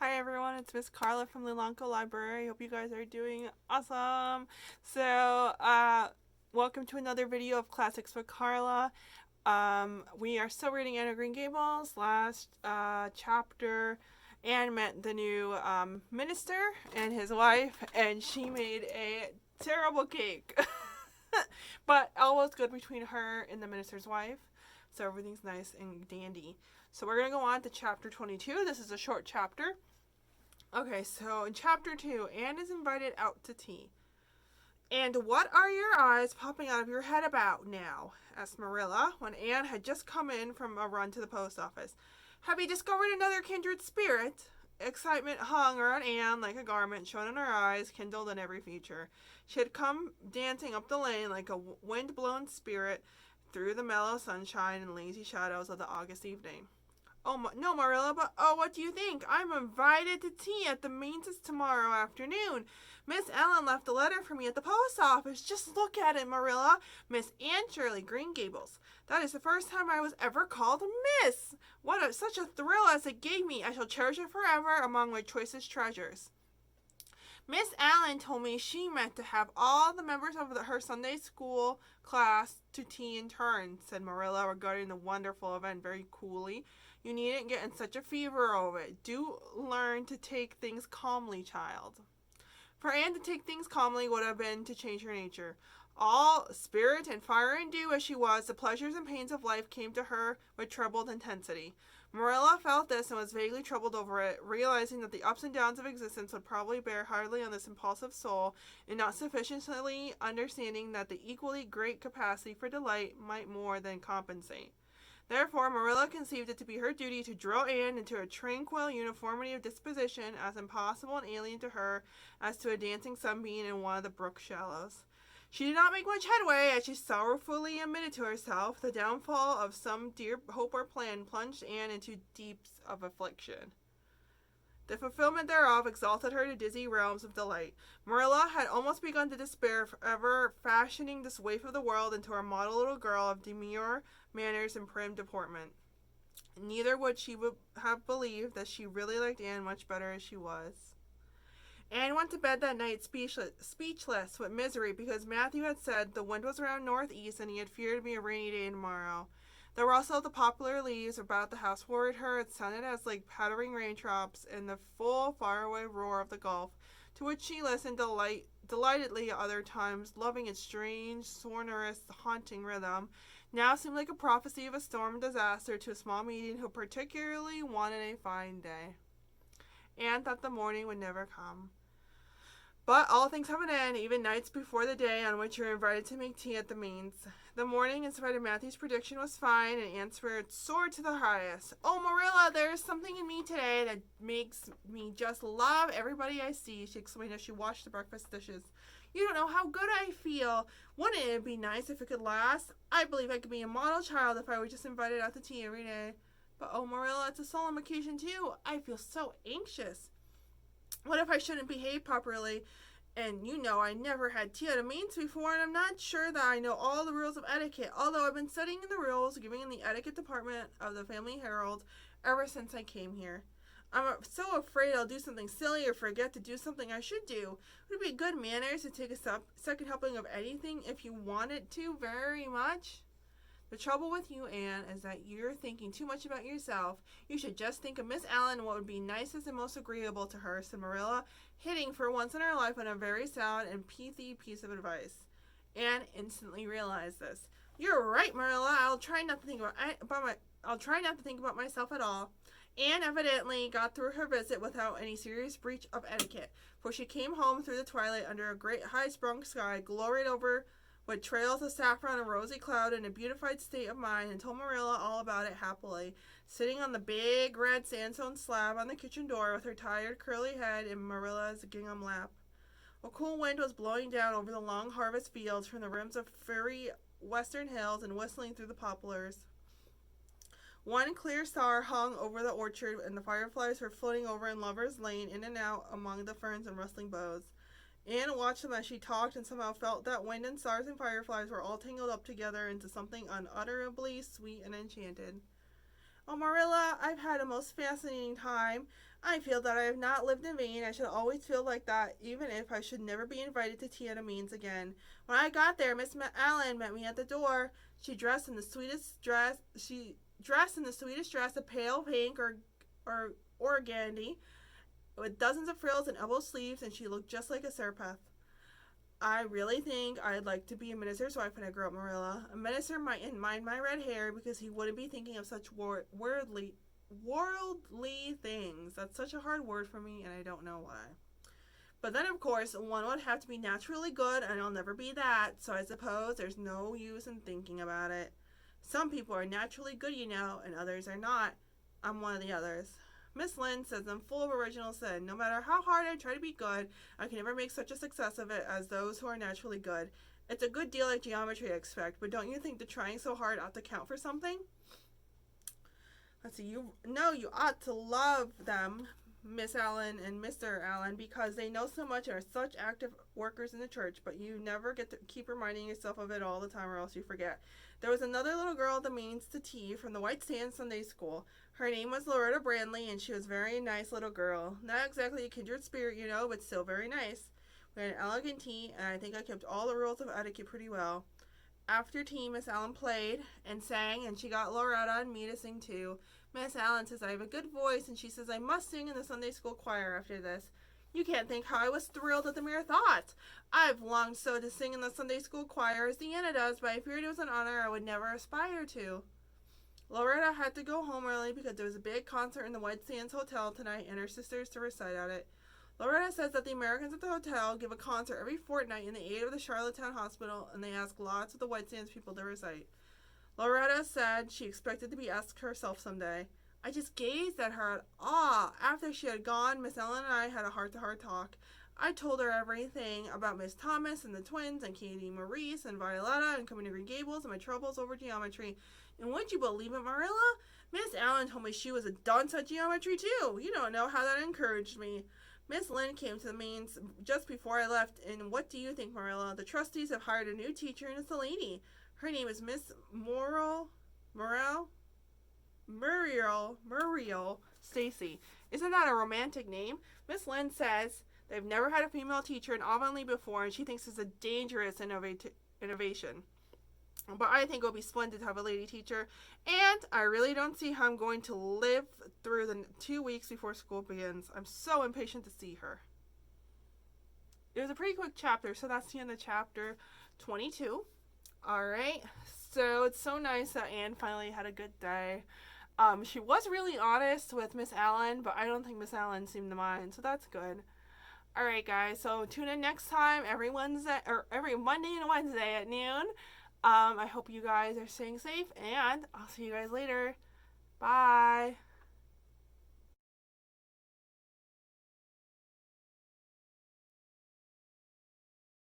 Hi everyone, it's Miss Carla from Lulanco Library. Hope you guys are doing awesome. Welcome to another video of Classics with Carla. We are still reading Anne of Green Gables. Last chapter, Anne met the new minister and his wife, and she made a terrible cake. But all was good between her and the minister's wife, so everything's nice and dandy. So we're going to go on to chapter 22. This is a short chapter. Okay, so in chapter 2, Anne is invited out to tea. "And what are your eyes popping out of your head about now?" asked Marilla, when Anne had just come in from a run to the post office. "Have you discovered another kindred spirit?" Excitement hung around Anne like a garment, shone in her eyes, kindled in every feature. She had come dancing up the lane like a wind-blown spirit through the mellow sunshine and lazy shadows of the August evening. "Oh, no, Marilla, but what do you think? I'm invited to tea at the Mainses tomorrow afternoon. Miss Ellen left a letter for me at the post office. Just look at it, Marilla. Miss Anne Shirley, Green Gables. That is the first time I was ever called Miss. Such a thrill as it gave me. I shall cherish it forever among my choicest treasures. Miss Allen told me she meant to have all the members of her Sunday school class to tea in turn," said Marilla, regarding the wonderful event very coolly. "You needn't get in such a fever over it. Do learn to take things calmly, child." For Anne to take things calmly would have been to change her nature. All spirit and fire and dew as she was, the pleasures and pains of life came to her with trebled intensity. Marilla felt this and was vaguely troubled over it, realizing that the ups and downs of existence would probably bear hardly on this impulsive soul, and not sufficiently understanding that the equally great capacity for delight might more than compensate. Therefore, Marilla conceived it to be her duty to drill Anne into a tranquil uniformity of disposition as impossible and alien to her as to a dancing sunbeam in one of the brook shallows. She did not make much headway, as she sorrowfully admitted to herself. The downfall of some dear hope or plan plunged Anne into deeps of affliction. The fulfillment thereof exalted her to dizzy realms of delight. Marilla had almost begun to despair of ever fashioning this waif of the world into a model little girl of demure manners and prim deportment. Neither would she have believed that she really liked Anne much better as she was. Anne went to bed that night speechless with misery, because Matthew had said the wind was around northeast and he had feared it would be a rainy day tomorrow. The rustle of the poplar leaves about the house worried her. It sounded as like pattering raindrops and the full faraway roar of the Gulf, to which she listened delightedly at other times, loving its strange, sonorous, haunting rhythm. Now seemed like a prophecy of a storm and disaster to a small medium who particularly wanted a fine day. Anne thought the morning would never come. But all things have an end, even nights before the day on which you are invited to make tea at the Mains. The morning, in spite of Matthew's prediction, was fine, and Anne's spirits soared to the highest. "Oh, Marilla, there is something in me today that makes me just love everybody I see," she exclaimed as she washed the breakfast dishes. "You don't know how good I feel. Wouldn't it be nice if it could last? I believe I could be a model child if I were just invited out to tea every day. But oh, Marilla, it's a solemn occasion too. I feel so anxious. What if I shouldn't behave properly? And you know I never had tea at a Main's before, and I'm not sure that I know all the rules of etiquette, although I've been studying the rules given in the etiquette department of the Family Herald ever since I came here. I'm so afraid I'll do something silly or forget to do something I should do. Would it be good manners to take a second helping of anything if you wanted to very much? The trouble with you, Anne, is that you're thinking too much about yourself. You should just think of Miss Allen and what would be nicest and most agreeable to her," said Marilla, hitting for once in her life on a very sound and pithy piece of advice. Anne instantly realized this. "You're right, Marilla. I'll try not to think about myself at all." Anne evidently got through her visit without any serious breach of etiquette, for she came home through the twilight under a great high-sprung sky, gloried over with trails of saffron and rosy cloud, in a beautified state of mind, and told Marilla all about it happily, sitting on the big red sandstone slab on the kitchen door with her tired curly head in Marilla's gingham lap. A cool wind was blowing down over the long harvest fields from the rims of furry western hills and whistling through the poplars. One clear star hung over the orchard, and the fireflies were floating over in Lover's Lane, in and out among the ferns and rustling boughs. Anne watched them as she talked, and somehow felt that wind and stars and fireflies were all tangled up together into something unutterably sweet and enchanted. "Oh, Marilla, I've had a most fascinating time. I feel that I have not lived in vain. I should always feel like that, even if I should never be invited to tea at a means again. When I got there, Miss Allen met me at the door. She dressed in the sweetest dress. She dressed in the sweetest dress, a pale pink or organdy, with dozens of frills and elbow sleeves, and she looked just like a seraph. I really think I'd like to be a minister's wife when I grow up, Marilla. A minister mightn't mind my red hair because he wouldn't be thinking of such worldly things. That's such a hard word for me, and I don't know why. But then, of course, one would have to be naturally good, and I'll never be that, so I suppose there's no use in thinking about it. Some people are naturally good, you know, and others are not. I'm one of the others. Miss Lynde says I'm full of original sin. No matter how hard I try to be good, I can never make such a success of it as those who are naturally good. It's a good deal like geometry, I expect, but don't you think that trying so hard ought to count for something? Let's see, you ought to love them, Miss Allen and Mr. Allen, because they know so much and are such active workers in the church, but you never get to keep reminding yourself of it all the time or else you forget. There was another little girl at the means to tea from the White Sands Sunday School. Her name was Loretta Brandley, and she was a very nice little girl. Not exactly a kindred spirit, you know, but still very nice. We had an elegant tea, and I think I kept all the rules of etiquette pretty well. After tea, Miss Allen played and sang, and she got Loretta and me to sing too. Miss Allen says I have a good voice, and she says I must sing in the Sunday school choir after this. You can't think how I was thrilled at the mere thought. I've longed so to sing in the Sunday school choir as Deanna does, but I feared it was an honor I would never aspire to. Loretta had to go home early because there was a big concert in the White Sands Hotel tonight, and her sisters to recite at it. Loretta says that the Americans at the hotel give a concert every fortnight in the aid of the Charlottetown Hospital, and they ask lots of the White Sands people to recite. Loretta said she expected to be asked herself someday. I just gazed at her in awe. After she had gone, Miss Ellen and I had a heart-to-heart talk. I told her everything about Miss Thomas and the twins and Katie Maurice and Violetta and coming to Green Gables and my troubles over geometry. And would you believe it, Marilla? Miss Allen told me she was a dunce at geometry, too. You don't know how that encouraged me. Miss Lynde came to the means just before I left, and what do you think, Marilla? The trustees have hired a new teacher, and it's a lady. Her name is Miss Muriel Stacy. Isn't that a romantic name? Miss Lynde says they've never had a female teacher in Avonlea before, and she thinks it's a dangerous innovation. But I think it'll be splendid to have a lady teacher, and I really don't see how I'm going to live through the 2 weeks before school begins. I'm so impatient to see her. It was a pretty quick chapter, so that's the end of chapter 22. Alright, so it's so nice that Anne finally had a good day. She was really honest with Miss Allen, but I don't think Miss Allen seemed to mind, so that's good. Alright guys, so tune in next time every Monday and Wednesday at noon. I hope you guys are staying safe, and I'll see you guys later. Bye.